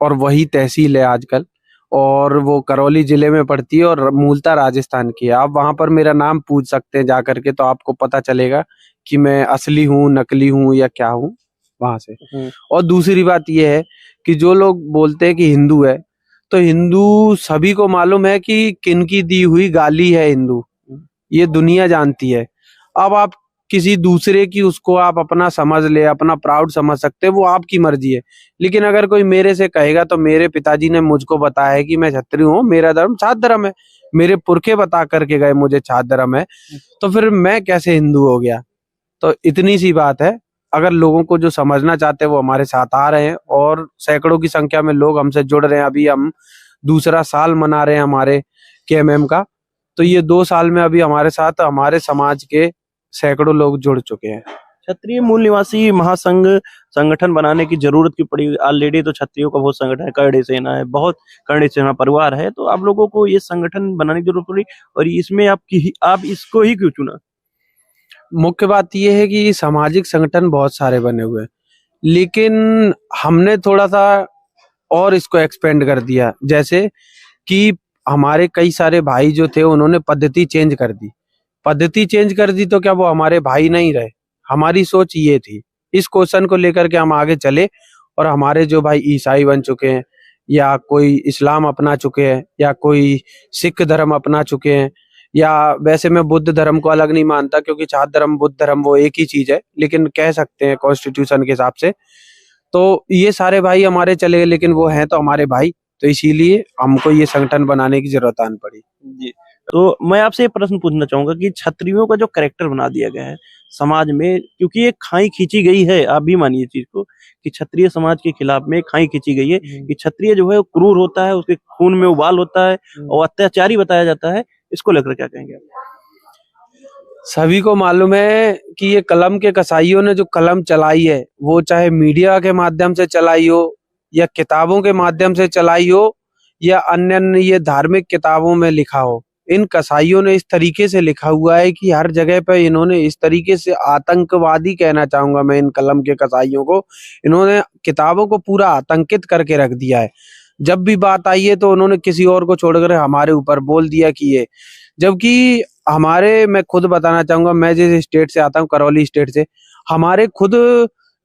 और वही तहसील है आजकल, और वो करौली जिले में पड़ती है और मूलतः राजस्थान की है। आप वहां पर मेरा नाम पूछ सकते हैं जा करके, तो आपको पता चलेगा कि मैं असली हूँ, नकली हूँ या क्या हूँ वहां से। और दूसरी बात यह है कि जो लोग बोलते हैं कि हिंदू है, तो हिंदू सभी को मालूम है कि किनकी दी हुई गाली है हिंदू, ये दुनिया जानती है। अब आप किसी दूसरे की उसको आप अपना समझ ले, अपना प्राउड समझ सकते हैं, वो आपकी मर्जी है। लेकिन अगर कोई मेरे से कहेगा, तो मेरे पिताजी ने मुझको बताया है कि मैं क्षत्रिय हूँ, मेरा धर्म छात्र धर्म है, मेरे पुरखे बता करके गए मुझे छात्र धर्म है, तो फिर मैं कैसे हिंदू हो गया। तो इतनी सी बात है। अगर लोगों को जो समझना चाहते हैं वो हमारे साथ आ रहे हैं, और सैकड़ों की संख्या में लोग हमसे जुड़ रहे हैं। अभी हम दूसरा साल मना रहे हैं हमारे KMM का, तो ये 2 साल में अभी हमारे साथ हमारे समाज के सैकड़ों लोग जुड़ चुके हैं। क्षत्रिय मूल निवासी महासंघ संगठन बनाने की जरूरत की पड़ी। ऑलरेडी तो क्षत्रियों का बहुत संगठन है, करड़ी सेना है, बहुत करड़ी सेना परिवार है, तो आप लोगों को ये संगठन बनाने की जरूरत पड़ी, और इसमें आप इसको ही क्यों चुना? मुख्य बात यह है कि सामाजिक संगठन बहुत सारे बने हुए हैं, लेकिन हमने थोड़ा सा और इसको एक्सपेंड कर दिया। जैसे कि हमारे कई सारे भाई जो थे, उन्होंने पद्धति चेंज कर दी। पद्धति चेंज कर दी तो क्या वो हमारे भाई नहीं रहे? हमारी सोच ये थी। इस क्वेश्चन को लेकर के हम आगे चले, और हमारे जो भाई ईसाई बन चुके हैं, या कोई इस्लाम अपना चुके हैं, या कोई सिख धर्म अपना चुके हैं, या वैसे मैं बुद्ध धर्म को अलग नहीं मानता, क्योंकि छात्र धर्म बुद्ध धर्म वो एक ही चीज है, लेकिन कह सकते हैं कॉन्स्टिट्यूशन के हिसाब से। तो ये सारे भाई हमारे चले गए, लेकिन वो हैं तो हमारे भाई, तो इसीलिए हमको ये संगठन बनाने की जरूरत आन पड़ी। जी, तो मैं आपसे ये प्रश्न पूछना चाहूंगा कि क्षत्रियों का जो कैरेक्टर बना दिया गया है समाज में, क्योंकि एक खाई खींची गई है, आप भी मानिए चीज को, कि क्षत्रिय समाज के खिलाफ में खाई खींची गई है कि क्षत्रिय जो है वो क्रूर होता है, उसके खून में उबाल होता है और अत्याचारी बताया जाता है। इसको लेकर क्या कहेंगे आप? सभी को मालूम है कि ये कलम के कसाईयों ने जो कलम चलाई है, वो चाहे मीडिया के माध्यम से चलाई हो, या किताबों के माध्यम से चलाई हो, या अन्य ये धार्मिक किताबों में लिखा हो, इन कसाईयों ने इस तरीके से लिखा हुआ है कि हर जगह पे इन्होंने इस तरीके से, आतंकवादी कहना चाहूंगा मैं इन कलम के कसाईयों को, इन्होंने किताबों को पूरा आतंकित करके रख दिया है। जब भी बात आई है तो उन्होंने किसी और को छोड़कर हमारे ऊपर बोल दिया कि ये, जबकि हमारे, मैं खुद बताना चाहूंगा, मैं जिस स्टेट से आता हूँ, करौली स्टेट से, हमारे खुद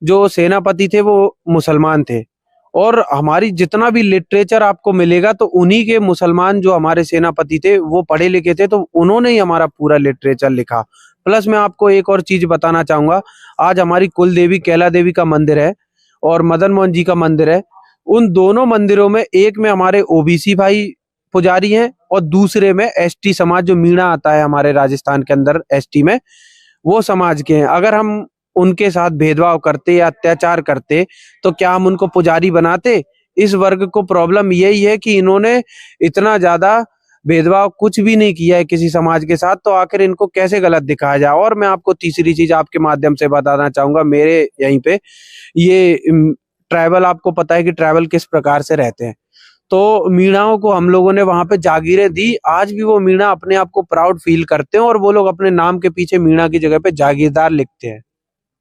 जो सेनापति थे वो मुसलमान थे, और हमारी जितना भी लिटरेचर आपको मिलेगा तो उन्हीं के मुसलमान जो हमारे सेनापति थे वो पढ़े लिखे थे, तो उन्होंने ही हमारा पूरा लिटरेचर लिखा। प्लस मैं आपको एक और चीज बताना चाहूंगा, आज हमारी कुल देवी कैला देवी का मंदिर है और मदन मोहन जी का मंदिर है। उन दोनों मंदिरों में, एक में हमारे OBC भाई पुजारी हैं और दूसरे में ST समाज, जो मीणा आता है हमारे राजस्थान के अंदर ST में, वो समाज के हैं। अगर हम उनके साथ भेदभाव करते या अत्याचार करते तो क्या हम उनको पुजारी बनाते? इस वर्ग को प्रॉब्लम यही है कि इन्होंने इतना ज्यादा भेदभाव कुछ भी नहीं किया है किसी समाज के साथ, तो आखिर इनको कैसे गलत दिखाया जाए। और मैं आपको तीसरी चीज आपके माध्यम से बताना चाहूंगा, मेरे यहीं पे ये ट्राइबल, आपको पता है कि ट्राइबल किस प्रकार से रहते हैं, तो मीणाओं को हम लोगों ने वहां पे जागीरें दी। आज भी वो मीणा अपने आप को प्राउड फील करते हैं, और वो लोग अपने नाम के पीछे मीणा की जगह पे जागीरदार लिखते हैं।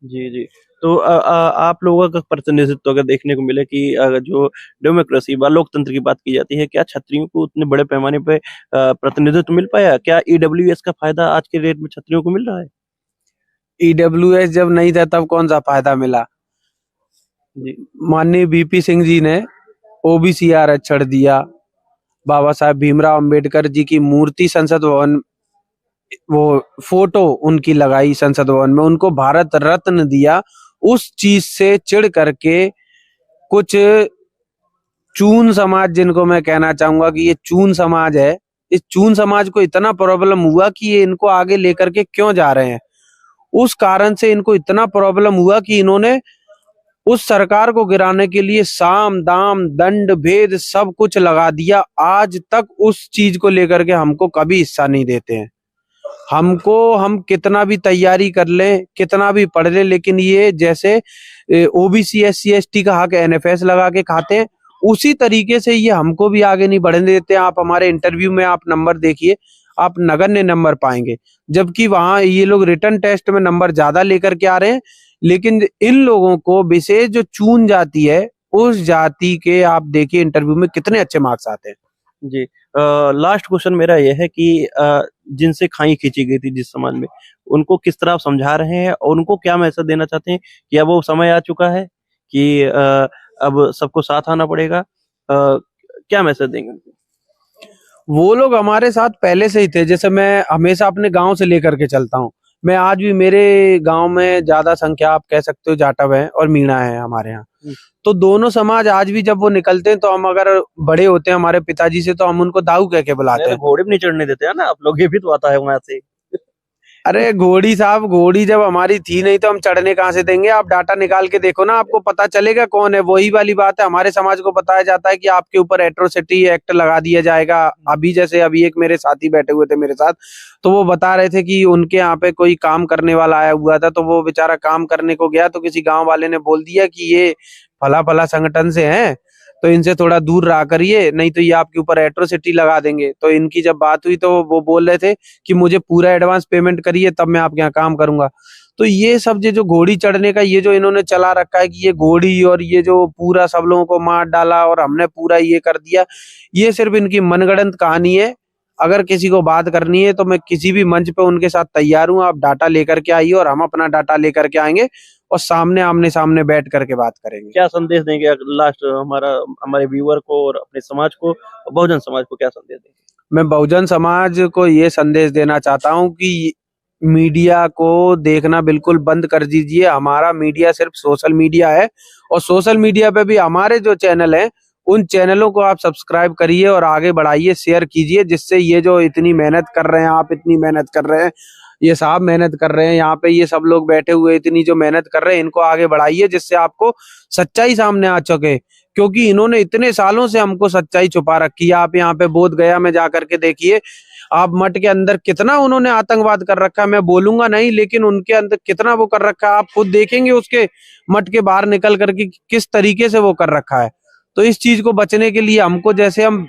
जी जी, तो आप लोगों का प्रतिनिधित्व अगर देखने को मिले कि जो डेमोक्रेसी व लोकतंत्र की बात की जाती है, क्या क्षत्रियों को उतने बड़े पैमाने पे प्रतिनिधित्व मिल पाया? क्या EWS का फायदा आज के डेट में क्षत्रियों को मिल रहा है? EWS जब नहीं था तब कौन सा फायदा मिला? जी माननीय बीपी सिंह जी ने ओबीसी आरक्षण दिया, बाबा साहब भीमराव अंबेडकर जी की मूर्ति संसद भवन, वो फोटो उनकी लगाई संसद भवन में, उनको भारत रत्न दिया। उस चीज से चिढ़ करके कुछ चून समाज, जिनको मैं कहना चाहूंगा कि ये चून समाज है, इस चून समाज को इतना प्रॉब्लम हुआ कि ये इनको आगे लेकर के क्यों जा रहे हैं, उस कारण से इनको इतना प्रॉब्लम हुआ कि इन्होंने उस सरकार को गिराने के लिए साम दाम दंड भेद सब कुछ लगा दिया। आज तक उस चीज को लेकर के हमको कभी हिस्सा नहीं देते हैं। हम कितना भी तैयारी कर लें, कितना भी पढ़ लें, लेकिन ये जैसे ओबीसी SC ST का हक NFS लगा के खाते हैं, उसी तरीके से ये हमको भी आगे नहीं बढ़ने देते। आप हमारे इंटरव्यू में आप नंबर देखिए, आप नगण्य नंबर पाएंगे, जबकि वहां ये लोग रिटर्न टेस्ट में नंबर ज्यादा लेकर के आ रहे हैं। लेकिन इन लोगों को विशेष जो चून जाती है, उस जाति के आप देखिए इंटरव्यू में कितने अच्छे मार्क्स आते हैं। जी लास्ट क्वेश्चन मेरा यह है कि जिनसे खाई खींची गई थी जिस समाज में, उनको किस तरह आप समझा रहे हैं और उनको क्या मैसेज देना चाहते हैं कि अब वो समय आ चुका है कि अब सबको साथ आना पड़ेगा, क्या मैसेज देंगे उनको? वो लोग हमारे साथ पहले से ही थे। जैसे मैं हमेशा अपने गांव से लेकर के चलता हूँ, मैं आज भी, मेरे गांव में ज्यादा संख्या आप कह सकते हो जाटव है और मीणा है हमारे यहाँ। तो दोनों समाज आज भी जब वो निकलते हैं, तो हम अगर बड़े होते हैं हमारे पिताजी से, तो हम उनको दाऊ कह के बुलाते हैं। घोड़े भी नहीं चढ़ने देते हैं ना आप लोग, ये भी तो आता है वहां से। अरे घोड़ी साहब, घोड़ी जब हमारी थी नहीं तो हम चढ़ने कहाँ से देंगे? आप डाटा निकाल के देखो ना, आपको पता चलेगा कौन है। वही वाली बात है, हमारे समाज को बताया जाता है कि आपके ऊपर एट्रोसिटी एक्ट लगा दिया जाएगा। अभी एक मेरे साथी बैठे हुए थे मेरे साथ, तो वो बता रहे थे कि उनके यहाँ पे कोई काम करने वाला आया हुआ था, तो वो बेचारा काम करने को गया, तो किसी गाँव वाले ने बोल दिया कि ये फला फला संगठन से हैं, तो इनसे थोड़ा दूर रहा करिए, नहीं तो ये आपके ऊपर एट्रोसिटी लगा देंगे। तो इनकी जब बात हुई तो वो बोल रहे थे कि मुझे पूरा एडवांस पेमेंट करिए, तब मैं आपके यहाँ काम करूंगा। तो ये सब जो घोड़ी चढ़ने का ये जो इन्होंने चला रखा है कि ये घोड़ी और ये जो पूरा सब लोगों को मार डाला और हमने पूरा ये कर दिया, ये सिर्फ इनकी मनगढ़ंत कहानी है। अगर किसी को बात करनी है तो मैं किसी भी मंच पे उनके साथ तैयार हूँ। आप डाटा लेकर के आइए और हम अपना डाटा लेकर के आएंगे और आमने सामने बैठ करके बात करेंगे। क्या संदेश देंगे लास्ट हमारे व्यूअर को और अपने समाज को, बहुजन समाज को क्या संदेश देंगे? मैं बहुजन समाज को ये संदेश देना चाहता हूँ कि मीडिया को देखना बिल्कुल बंद कर दीजिए। हमारा मीडिया सिर्फ सोशल मीडिया है, और सोशल मीडिया पे भी हमारे जो चैनल हैं, उन चैनलों को आप सब्सक्राइब करिए और आगे बढ़ाइए, शेयर कीजिए, जिससे ये जो इतनी मेहनत कर रहे हैं, आप इतनी मेहनत कर रहे हैं, ये साहब मेहनत कर रहे हैं, यहाँ पे ये सब लोग बैठे हुए इतनी जो मेहनत कर रहे हैं, इनको आगे बढ़ाइए, जिससे आपको सच्चाई सामने आ सके। क्योंकि इन्होंने इतने सालों से हमको सच्चाई छुपा रखी है। आप यहाँ पे बोध गया में जाकर के देखिए, आप मठ के अंदर कितना उन्होंने आतंकवाद कर रखा है, मैं बोलूंगा नहीं, लेकिन उनके अंदर कितना वो कर रखा है, आप खुद देखेंगे उसके मठ के बाहर निकल करके किस तरीके से वो कर रखा है। तो इस चीज को बचने के लिए हमको, जैसे हम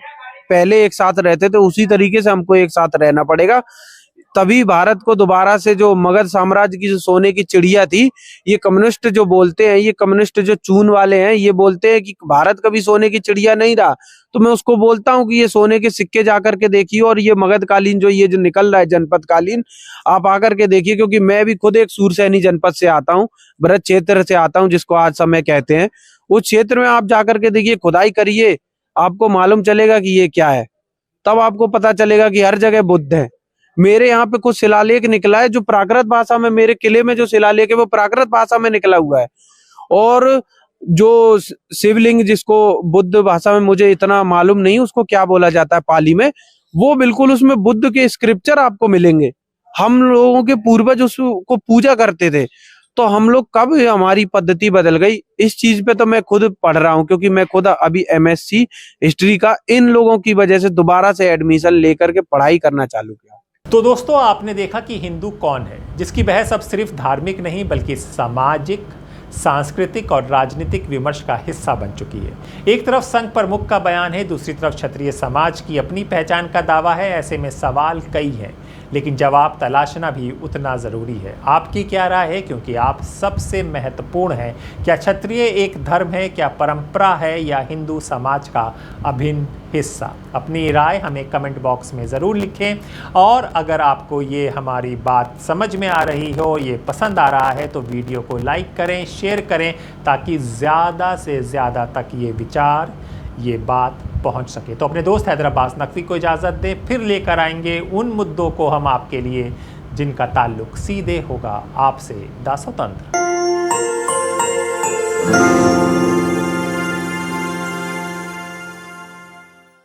पहले एक साथ रहते थे, उसी तरीके से हमको एक साथ रहना पड़ेगा। तभी भारत को दोबारा से, जो मगध साम्राज्य की जो सोने की चिड़िया थी, ये कम्युनिस्ट जो बोलते हैं, ये कम्युनिस्ट जो चून वाले हैं, ये बोलते हैं कि भारत कभी सोने की चिड़िया नहीं रहा। तो मैं उसको बोलता हूँ कि ये सोने के सिक्के जाकर के देखिए, और ये मगध कालीन जो ये जो निकल रहा है जनपद कालीन, आप आकर के देखिए। क्योंकि मैं भी खुद एक सूरसैनी जनपद से आता हूँ, ब्रज क्षेत्र से आता हूँ, जिसको आज समय कहते हैं। उस क्षेत्र में आप जाकर के देखिए, खुदाई करिए, आपको मालूम चलेगा कि ये क्या है। तब आपको पता चलेगा कि हर जगह बुद्ध है। मेरे यहाँ पे कुछ शिलालेख निकला है जो प्राकृत भाषा में, मेरे किले में जो शिलालेख है वो प्राकृत भाषा में निकला हुआ है। और जो शिवलिंग, जिसको बुद्ध भाषा में मुझे इतना मालूम नहीं उसको क्या बोला जाता है पाली में, वो बिल्कुल उसमें बुद्ध के स्क्रिप्चर आपको मिलेंगे। हम लोगों के पूर्वज उसको पूजा करते थे, तो हम लोग कब हमारी पद्धति बदल गई, इस चीज पे तो मैं खुद पढ़ रहा हूँ। क्योंकि मैं खुद अभी MSc हिस्ट्री का इन लोगों की वजह से दोबारा से एडमिशन लेकर के पढ़ाई करना चालू किया। तो दोस्तों, आपने देखा कि हिंदू कौन है, जिसकी बहस अब सिर्फ धार्मिक नहीं बल्कि सामाजिक, सांस्कृतिक और राजनीतिक विमर्श का हिस्सा बन चुकी है। एक तरफ संघ प्रमुख का बयान है, दूसरी तरफ क्षत्रिय समाज की अपनी पहचान का दावा है। ऐसे में सवाल कई हैं, लेकिन जवाब तलाशना भी उतना ज़रूरी है। आपकी क्या राय है, क्योंकि आप सबसे महत्वपूर्ण हैं। क्या क्षत्रिय एक धर्म है, क्या परंपरा है, या हिंदू समाज का अभिन्न हिस्सा? अपनी राय हमें कमेंट बॉक्स में ज़रूर लिखें। और अगर आपको ये हमारी बात समझ में आ रही हो, ये पसंद आ रहा है, तो वीडियो को लाइक करें, शेयर करें, ताकि ज़्यादा से ज़्यादा तक ये विचार, ये बात पहुंच सके। तो अपने दोस्त हैदर अब्बास नकवी को इजाज़त दें, फिर लेकर आएंगे उन मुद्दों को हम आपके लिए जिनका ताल्लुक सीधे होगा आपसे, दासोतंत्र।